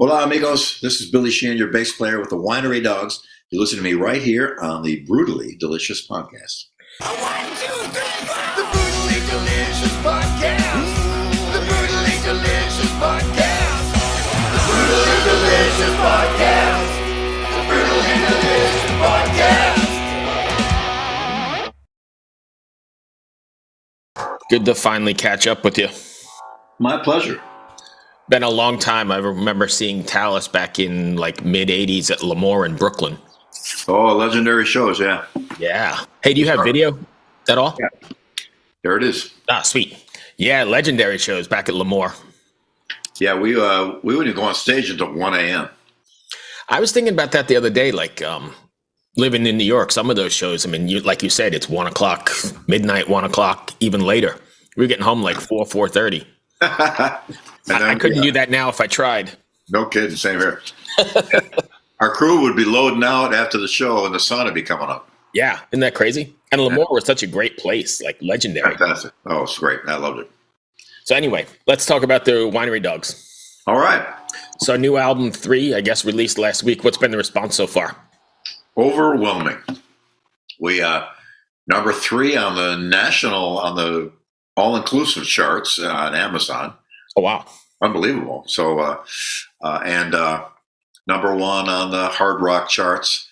Hola, amigos. This is Billy Sheehan, your bass player with the Winery Dogs. You listen to me right here on the Brutally Delicious podcast. One, two, three, four. The Brutally Delicious Podcast. The Brutally Delicious Podcast. The Brutally Delicious Podcast. The Brutally Delicious Podcast. Good to finally catch up with you. My pleasure. Been a long time. I remember seeing Talus back in like mid 80s at Lemoore in Brooklyn. Oh, legendary shows, yeah. Yeah. Hey, do you have video at all? Yeah. There it is. Ah, sweet. Yeah, legendary shows back at Lemoore. Yeah, we wouldn't go on stage until 1 a.m. I was thinking about that the other day, like living in New York, some of those shows, I mean, like you said, it's 1 o'clock, midnight, 1 o'clock, even later. We were getting home like 4:30. I couldn't do that now if I tried. No kidding, same here. Our crew would be loading out after the show and the sun would be coming up. Yeah, isn't that crazy? And Lemoore was such a great place, like legendary. Fantastic. Oh, it's great. I loved it. So anyway, let's talk about the Winery Dogs. All right. So new album 3, I guess, released last week. What's been the response so far? Overwhelming. We number 3 on the all-inclusive charts on Amazon. Oh, wow. Unbelievable. So, and number 1 on the hard rock charts.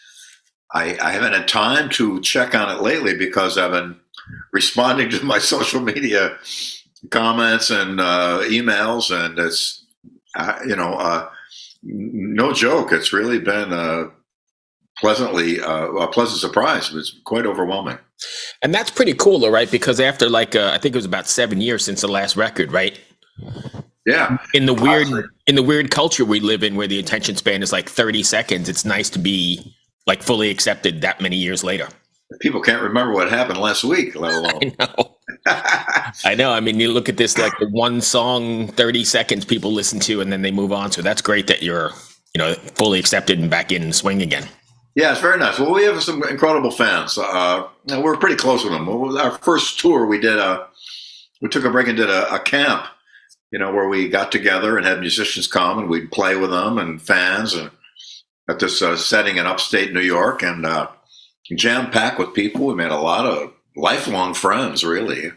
I haven't had time to check on it lately because I've been responding to my social media comments and emails, and it's, no joke. It's really been a pleasant surprise. It was quite overwhelming. And that's pretty cool, though, right? Because after I think it was about 7 years since the last record, right? Yeah. In the weird culture we live in, where the attention span is like 30 seconds, it's nice to be like fully accepted that many years later. People can't remember what happened last week, let alone. I know. I mean, you look at this, like the one song, 30 seconds people listen to, and then they move on. So that's great that you're, fully accepted and back in swing again. Yeah, it's very nice. Well, we have some incredible fans. We're pretty close with them. Our first tour, we took a break and did a camp, where we got together and had musicians come and we'd play with them and fans, and at this setting in upstate New York, and jam-packed with people. We made a lot of lifelong friends, really.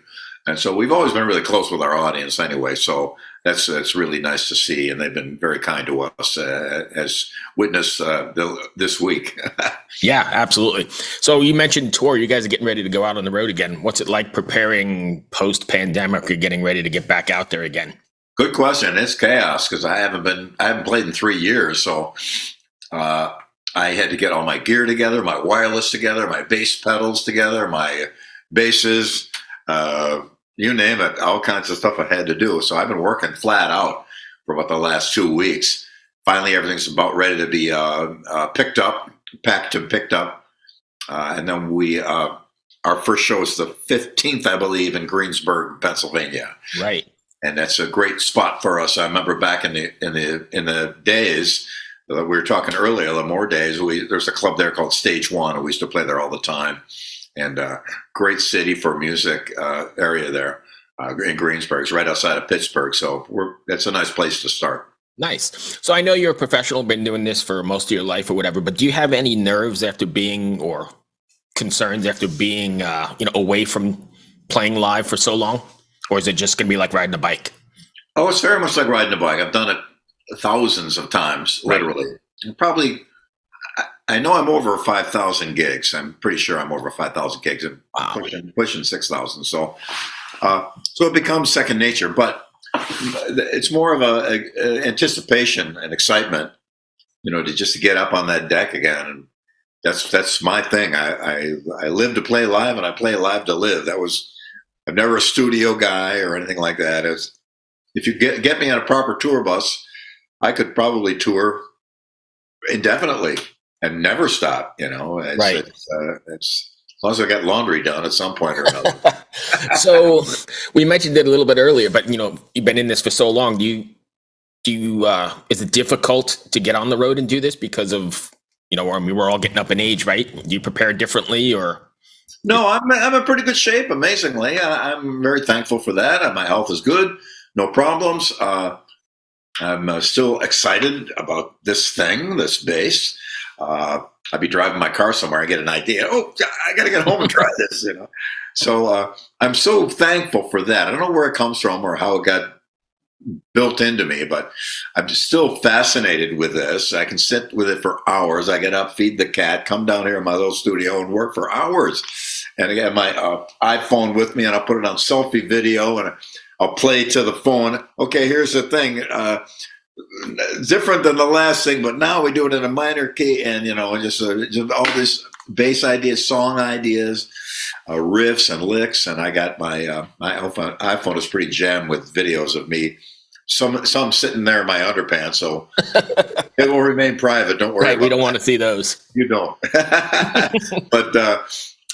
And so we've always been really close with our audience anyway. So that's really nice to see. And they've been very kind to us, as witnessed this week. Yeah, absolutely. So you mentioned tour. You guys are getting ready to go out on the road again. What's it like preparing post-pandemic or getting ready to get back out there again? Good question. It's chaos because I haven't played in 3 years. So I had to get all my gear together, my wireless together, my bass pedals together, my basses, you name it, all kinds of stuff I had to do. So I've been working flat out for about the last 2 weeks. Finally, everything's about ready to be packed and picked up. And then our first show is the 15th, I believe, in Greensburg, Pennsylvania. Right. And that's a great spot for us. I remember back in the days, we were talking earlier, the more days, there's a club there called Stage One, and we used to play there all the time. And great city for music area there in Greensburg. It's right outside of Pittsburgh. So that's a nice place to start. Nice. So I know you're a professional, been doing this for most of your life or whatever, but do you have any nerves after being, or concerns after being, away from playing live for so long? Or is it just going to be like riding a bike? Oh, it's very much like riding a bike. I've done it thousands of times, literally. Right. Probably, I know I'm over 5,000 gigs. I'm pretty sure I'm over 5,000 gigs. I'm pushing 6,000. So it becomes second nature. But it's more of a anticipation and excitement, to get up on that deck again. And that's my thing. I live to play live, and I play live to live. I'm never a studio guy or anything like that. If you get me on a proper tour bus, I could probably tour indefinitely and never stop. Right. It's as long as I got laundry done at some point or another. So we mentioned it a little bit earlier, but you've been in this for so long. Do you is it difficult to get on the road and do this because of we're all getting up in age, right? Do you prepare differently, or? No, I'm in pretty good shape. Amazingly, I'm very thankful for that. My health is good, no problems. I'm still excited about this thing, this bass. I'd be driving my car somewhere, I get an idea. Oh, I got to get home and try this, you know. So I'm so thankful for that. I don't know where it comes from or how it got built into me, but I'm just still fascinated with this. I can sit with it for hours. I get up, feed the cat, come down here in my little studio and work for hours. And I got my iPhone with me, and I'll put it on selfie video, and I'll play to the phone. Okay, here's the thing. Different than the last thing, but now we do it in a minor key, and just all this bass ideas, song ideas, riffs and licks. And I got my iPhone is pretty jammed with videos of me. Some sitting there in my underpants, so it will remain private. Don't worry. Right, we don't want to see those. You don't. But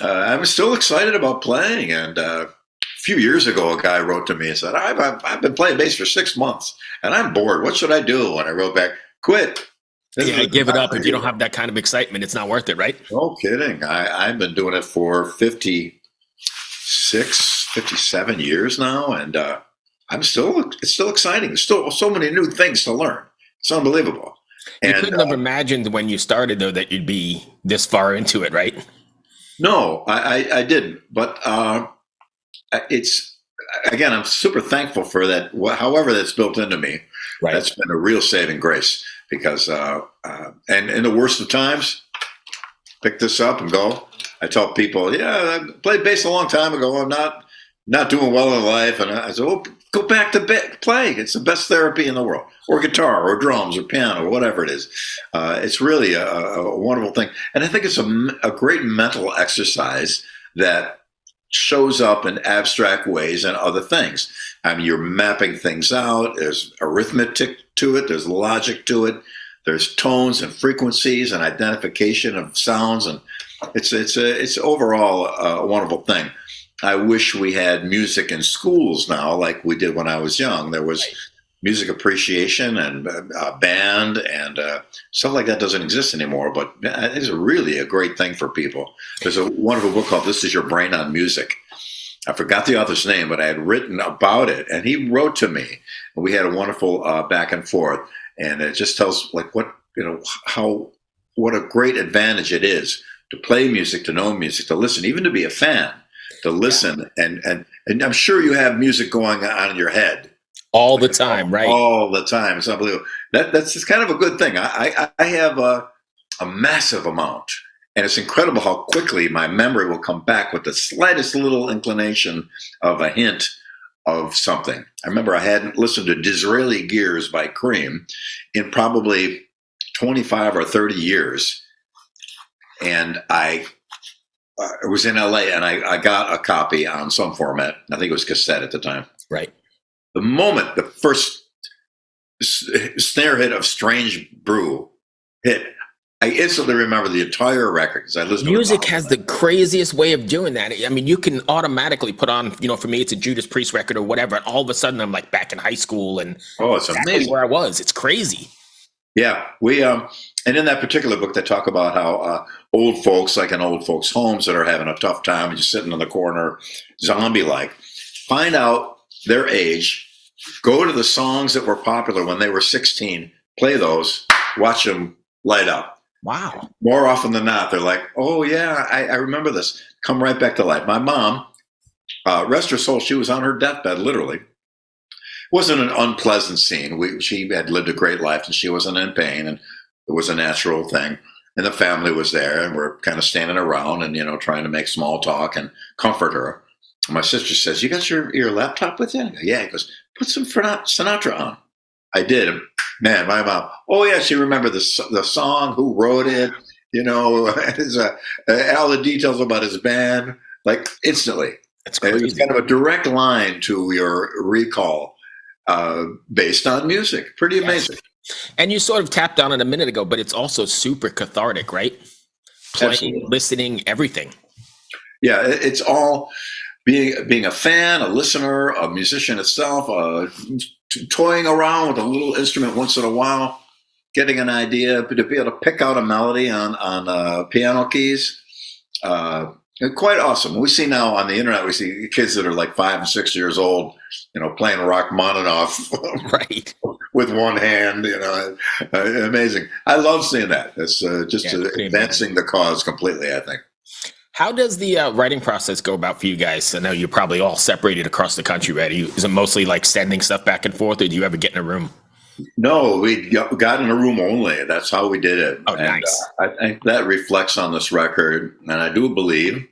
I'm still excited about playing. And a few years ago, a guy wrote to me and said, I've been playing bass for 6 months, and I'm bored. What should I do? And I wrote back, quit. Yeah, give it up. If you don't have that kind of excitement, it's not worth it, right? No kidding. I've been doing it for 57 years now, and it's still exciting. There's still so many new things to learn. It's unbelievable. You couldn't have imagined when you started, though, that you'd be this far into it, right? No, I didn't. But again, I'm super thankful for that. However, that's built into me. Right. That's been a real saving grace, because and in the worst of times, pick this up and go. I tell people, I played bass a long time ago. I'm not doing well in life, and I said, well, go back to play. It's the best therapy in the world, or guitar, or drums, or piano, or whatever it is. It's really a wonderful thing, and I think it's a great mental exercise that shows up in abstract ways and other things. I mean, you're mapping things out. There's arithmetic to it. There's logic to it. There's tones and frequencies and identification of sounds, and it's overall a wonderful thing. I wish we had music in schools now, like we did when I was young. There was music appreciation and band and stuff like that doesn't exist anymore, but it's really a great thing for people. There's a wonderful book called This Is Your Brain on Music. I forgot the author's name, but I had written about it, and he wrote to me, and we had a wonderful back and forth. And it just tells what a great advantage it is to play music, to know music, to listen, even to be a fan, to listen. And I'm sure you have music going on in your head all the time, right? All the time. It's unbelievable. That's just kind of a good thing. I have a massive amount, and it's incredible how quickly my memory will come back with the slightest little inclination of a hint of something. I remember I hadn't listened to Disraeli Gears by Cream in probably 25 or 30 years. And I was in LA, and I got a copy on some format. I think it was cassette at the time. Right. The moment the first snare hit of Strange Brew hit, I instantly remember the entire record because I listened to music has the craziest way of doing that. I mean, you can automatically put on, for me, it's a Judas Priest record or whatever, and all of a sudden I'm like back in high school, and it's amazing where I was. It's crazy. Yeah, we and in that particular book, they talk about how old folks, like in old folks' homes that are having a tough time, just sitting in the corner, zombie-like, find out their age, go to the songs that were popular when they were 16, play those, watch them light up. Wow. More often than not, they're like, oh, yeah, I remember this. Come right back to life. My mom, rest her soul, she was on her deathbed, literally. It wasn't an unpleasant scene. She had lived a great life, and she wasn't in pain, and it was a natural thing. And the family was there, and we're kind of standing around and, trying to make small talk and comfort her. And my sister says, you got your laptop with you? I go, yeah. He goes, put some Sinatra on. I did. Man, my mom, oh, yeah, she remembered the song, who wrote it, all the details about his band, like instantly. That's crazy. It was kind of a direct line to your recall based on music. Pretty amazing. Yes. And you sort of tapped on it a minute ago, but it's also super cathartic, right? Playing, absolutely. Listening, everything. Yeah, it's all being a fan, a listener, a musician itself, toying around with a little instrument once in a while, getting an idea, to be able to pick out a melody on piano keys, Quite awesome. We see now on the internet, we see kids that are like 5 and 6 years old, playing Rachmaninoff Right. with one hand. Amazing. I love seeing that. It's just Yeah, it's pretty advancing the cause completely, I think. How does the writing process go about for you guys? I know you're probably all separated across the country, right? Is it mostly like sending stuff back and forth, or do you ever get in a room? No, we got in a room only. That's how we did it. Oh, And nice. I think that reflects on this record. And I do believe,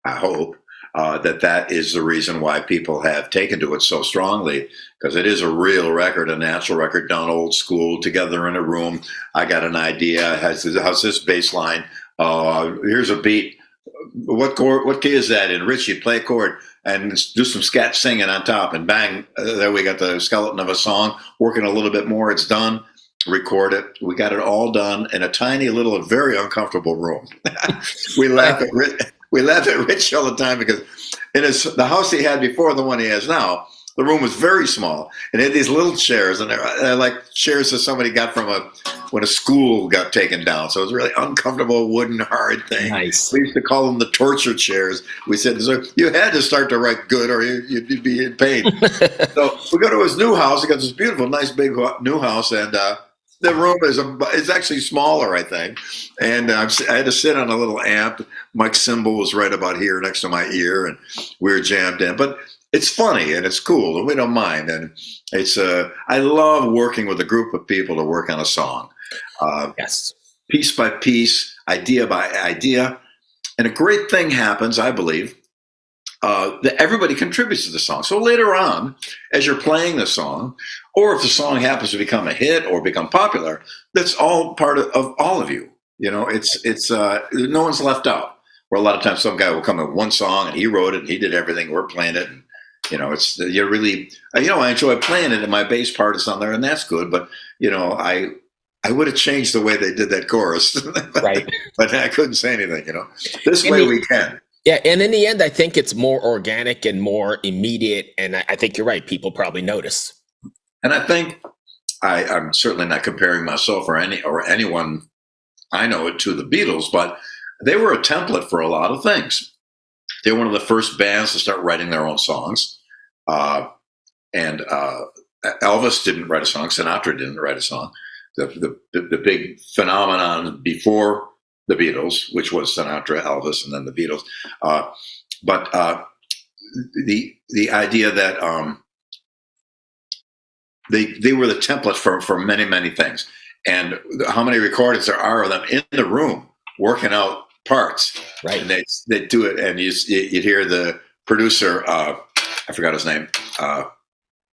I hope, that is the reason why people have taken to it so strongly, because it is a real record, a natural record done old school, together in a room. I got an idea. How's this bass line? Here's a beat. What chord? What key is that in? Richie, play a chord and do some scat singing on top, and bang, there we got the skeleton of a song. Working a little bit more, it's done. Record it. We got it all done in a tiny little, very uncomfortable room. we laugh at Rich all the time because in the house he had before the one he has now, the room was very small, and it had these little chairs, and they're like chairs that somebody got from when a school got taken down. So it was a really uncomfortable, wooden, hard thing. Nice. We used to call them the torture chairs. We said, so you had to start to write good, or you'd be in pain. So we go to his new house. He got this beautiful, nice, big new house, and the room is actually smaller, I think. And I had to sit on a little amp. Mike's cymbal was right about here next to my ear, and we were jammed in. But it's funny and it's cool, and we don't mind. And it's I love working with a group of people to work on a song, Yes. piece by piece, idea by idea. And a great thing happens, I believe, that everybody contributes to the song. So later on, as you're playing the song, or if the song happens to become a hit or become popular, that's all part of all of you. It's no one's left out. Where a lot of times some guy will come with one song and he wrote it and he did everything. We're playing it, and you're really I enjoy playing it, and my bass part is on there, and that's good. But I would have changed the way they did that chorus, Right. but I couldn't say anything. This way we can. Yeah, and in the end, I think it's more organic and more immediate, and I think you're right. People probably notice. And I think I'm certainly not comparing myself or anyone I know to the Beatles, but they were a template for a lot of things. They were one of the first bands to start writing their own songs. And Elvis didn't write a song. Sinatra didn't write a song. The big phenomenon before the Beatles, which was Sinatra, Elvis, and then the Beatles. But the idea that they were the template for many, many things. And how many recordings there are of them in the room working out parts. Right. And they do it, and you'd hear the producer, I forgot his name,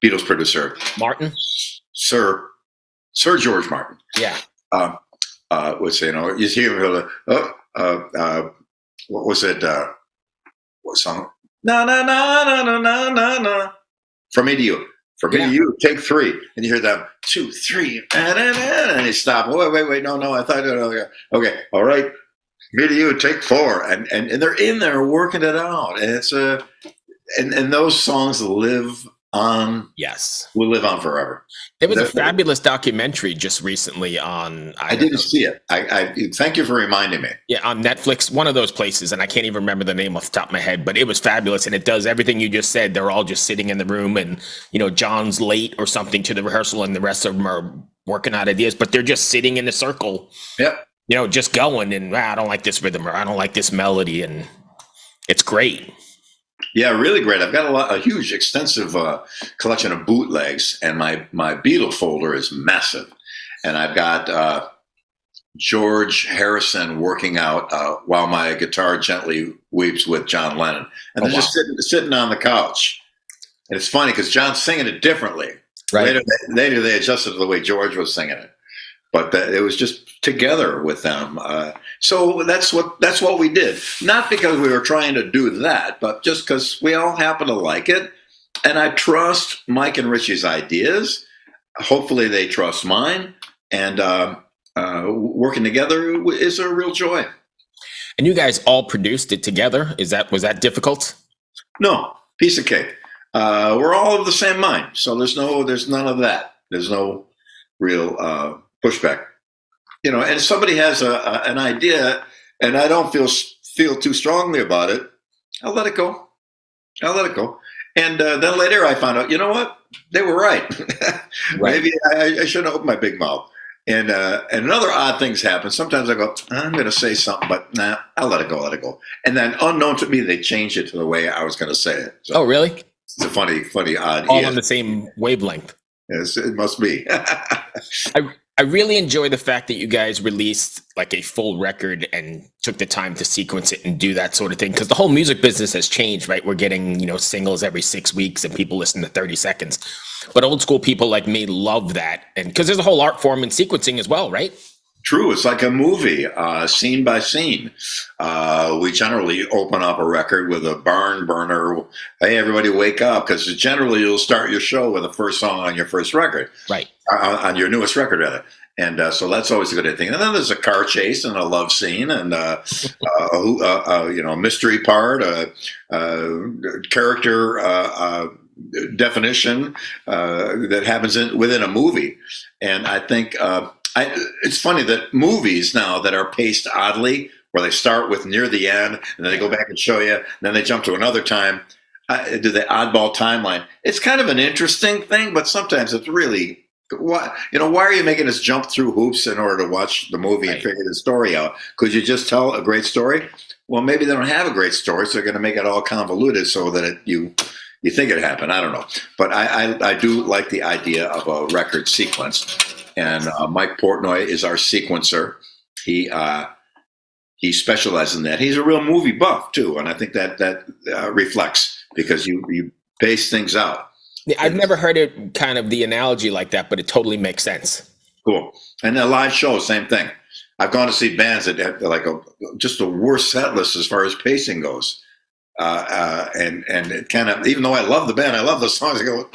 Beatles producer, Martin? Sir George Martin. Yeah. Would say, you hear him go, what was it? What song? Na na na na na na na na. From Me to You. From Me to You, take 3. And you hear them, 2, 3, and you stop. Wait, no, I thought, okay, all right. Me to You, take 4. And they're in there working it out. And it's and those songs live on. Yes. Will live on forever. There was a fabulous documentary just recently on. I didn't see it. I thank you for reminding me. Yeah, on Netflix, one of those places, and I can't even remember the name off the top of my head, but it was fabulous, and it does everything you just said. They're all just sitting in the room, and John's late or something to the rehearsal, and the rest of them are working out ideas, but they're just sitting in a circle. Yep. Just going, and I don't like this rhythm, or I don't like this melody, and it's great. Yeah, really great. I've got a huge, extensive collection of bootlegs, and my Beatle folder is massive. And I've got George Harrison working out While My Guitar Gently Weeps with John Lennon. And they're just sitting on the couch. And it's funny because John's singing it differently. Right. Later they adjusted to the way George was singing it. But it was just together with them. So that's what we did. Not because we were trying to do that, but just because we all happen to like it. And I trust Mike and Richie's ideas. Hopefully they trust mine. And working together is a real joy. And you guys all produced it together. Was that difficult? No, piece of cake. We're all of the same mind. So there's none of that. There's no pushback, and if somebody has an idea, and I don't feel feel too strongly about it, I'll let it go. I'll let it go. And then later I found out, you know what? They were right. Right. Maybe I shouldn't open my big mouth. And another odd things happen. Sometimes I go, I'm going to say something, but nah, I'll let it go, let it go. And then unknown to me, they changed it to the way I was going to say it. So Oh, really? it's a funny, odd. All on the same wavelength. Yes, it must be. I really enjoy the fact that you guys released like a full record and took the time to sequence it and do that sort of thing. Because the whole music business has changed, right? We're getting, singles every 6 weeks and people listen to 30 seconds. But old school people like me love that. And because there's a whole art form in sequencing as well, right? True. It's like a movie, scene by scene. We generally open up a record with a barn burner. Hey, everybody wake up. Because generally you'll start your show with the first song on your first record. Right. On your newest record, rather. And so that's always a good thing. And then there's a car chase and a love scene and a mystery part, character definition that happens within a movie. And I think it's funny that movies now that are paced oddly, where they start with near the end and then they go back and show you, and then they jump to another time, do the oddball timeline. It's kind of an interesting thing, but sometimes it's really, why are you making us jump through hoops in order to watch the movie and figure the story out? Could you just tell a great story? Well, maybe they don't have a great story, so they're going to make it all convoluted so that you think it happened. I don't know. But I do like the idea of a record sequence. And Mike Portnoy is our sequencer. He specializes in that. He's a real movie buff, too. And I think that reflects because you base things out. I've never heard it kind of the analogy like that, but it totally makes sense. Cool. And a live show, same thing. I've gone to see bands that have like just a worse set list as far as pacing goes. And it kind of, even though I love the band, I love the songs, I go,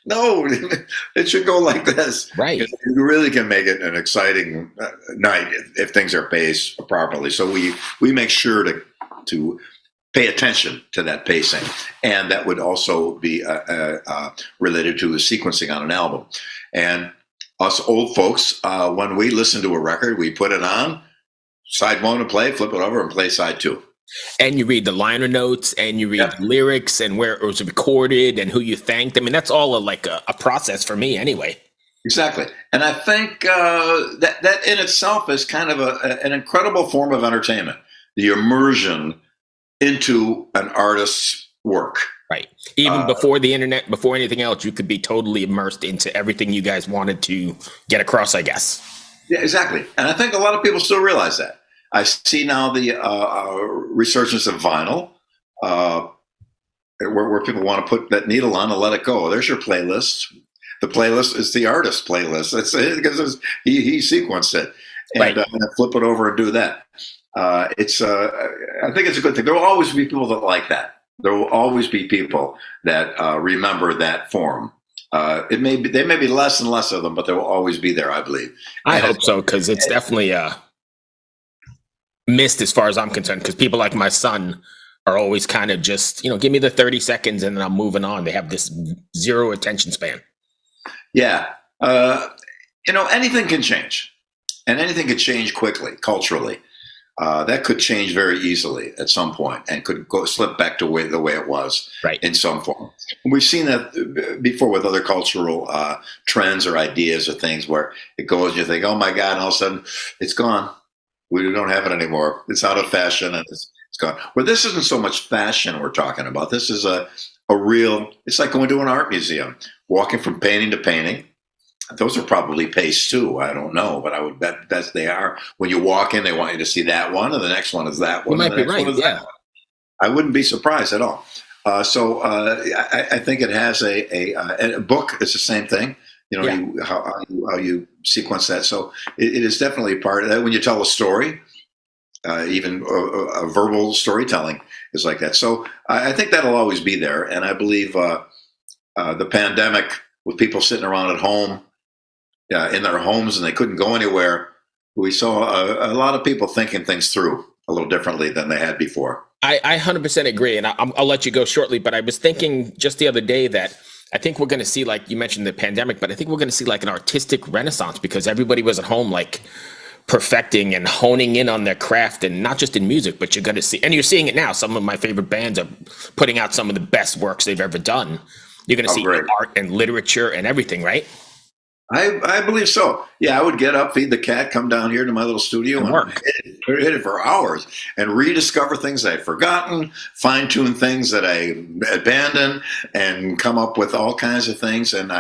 no, it should go like this. Right. You really can make it an exciting night if things are paced properly. So we make sure to pay attention to that pacing. And that would also be related to the sequencing on an album. And us old folks, when we listen to a record, we put it on, side one to play, flip it over and play side two. And you read the liner notes and you read the lyrics and where it was recorded and who you thanked. I mean, that's all a process for me anyway. Exactly. And I think that in itself is kind of an incredible form of entertainment, the immersion into an artist's work. Right. Even before the internet, before anything else, you could be totally immersed into everything you guys wanted to get across, I guess. Yeah, exactly. And I think a lot of people still realize that. I see now the resurgence of vinyl, where people want to put that needle on and let it go. There's your playlist. The playlist is the artist's playlist. It's because he sequenced it, and flip it over and do that. I think it's a good thing. There will always be people that like that. There will always be people that remember that form. There may be less and less of them, but there will always be there, I believe. I hope so, because it's definitely missed as far as I'm concerned, because people like my son are always kind of just, give me the 30 seconds and then I'm moving on. They have this zero attention span. Yeah. Anything can change, and anything can change quickly, culturally. That could change very easily at some point and could slip back to the way it was in some form. And we've seen that before with other cultural trends or ideas or things where it goes and you think, oh my God, and all of a sudden it's gone. We don't have it anymore. It's out of fashion and it's gone. Well, this isn't so much fashion we're talking about. This is a real, it's like going to an art museum, walking from painting to painting. Those are probably paced too. I don't know, but I would bet that they are. When you walk in, they want you to see that one, and the next one is that one. You might be right. Yeah, I wouldn't be surprised at all. I think it has a book. It's the same thing. How you sequence that. So it is definitely part of that. When you tell a story, even a verbal storytelling is like that. So I think that'll always be there. And I believe the pandemic, with people sitting around at home, in their homes, and they couldn't go anywhere, we saw a lot of people thinking things through a little differently than they had before. I 100% agree, and I'll let you go shortly, but I was thinking just the other day that I think we're going to see, like you mentioned the pandemic, but I think we're going to see like an artistic renaissance because everybody was at home like perfecting and honing in on their craft, and not just in music, but you're going to see, and you're seeing it now. Some of my favorite bands are putting out some of the best works they've ever done. You're going to see great. art and literature and everything, right? I believe so. Yeah, I would get up, feed the cat, come down here to my little studio and work. hit it for hours and rediscover things I'd forgotten, fine tune things that I abandoned, and come up with all kinds of things. And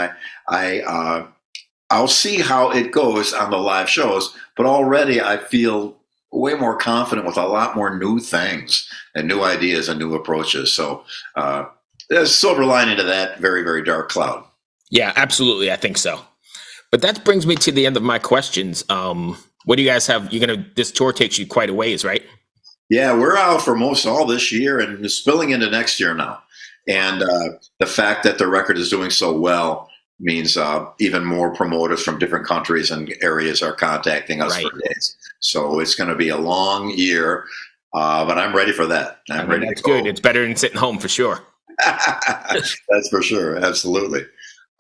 I'll see how it goes on the live shows, but already I feel way more confident with a lot more new things and new ideas and new approaches. So there's a silver lining to that very, very dark cloud. Yeah, absolutely. I think so. But that brings me to the end of my questions. What do you guys have? This tour takes you quite a ways, right? Yeah, we're out for most all this year and spilling into next year now. And the fact that the record is doing so well means even more promoters from different countries and areas are contacting us for dates. So it's going to be a long year, but I'm ready for that. I'm ready. That's good. It's better than sitting home for sure. That's for sure. Absolutely.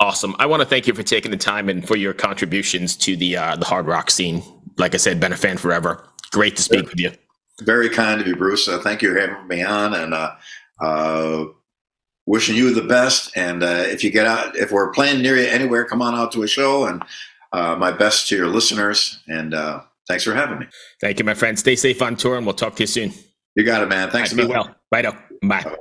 Awesome. I want to thank you for taking the time and for your contributions to the hard rock scene. Like I said, been a fan forever. Great to speak with you. Very kind of you, Bruce. Thank you for having me on, and wishing you the best. And if you get out, if we're playing near you anywhere, come on out to a show. And my best to your listeners. And thanks for having me. Thank you, my friend. Stay safe on tour, and we'll talk to you soon. You got it, man. Thanks a lot. Be well. Right up. Bye.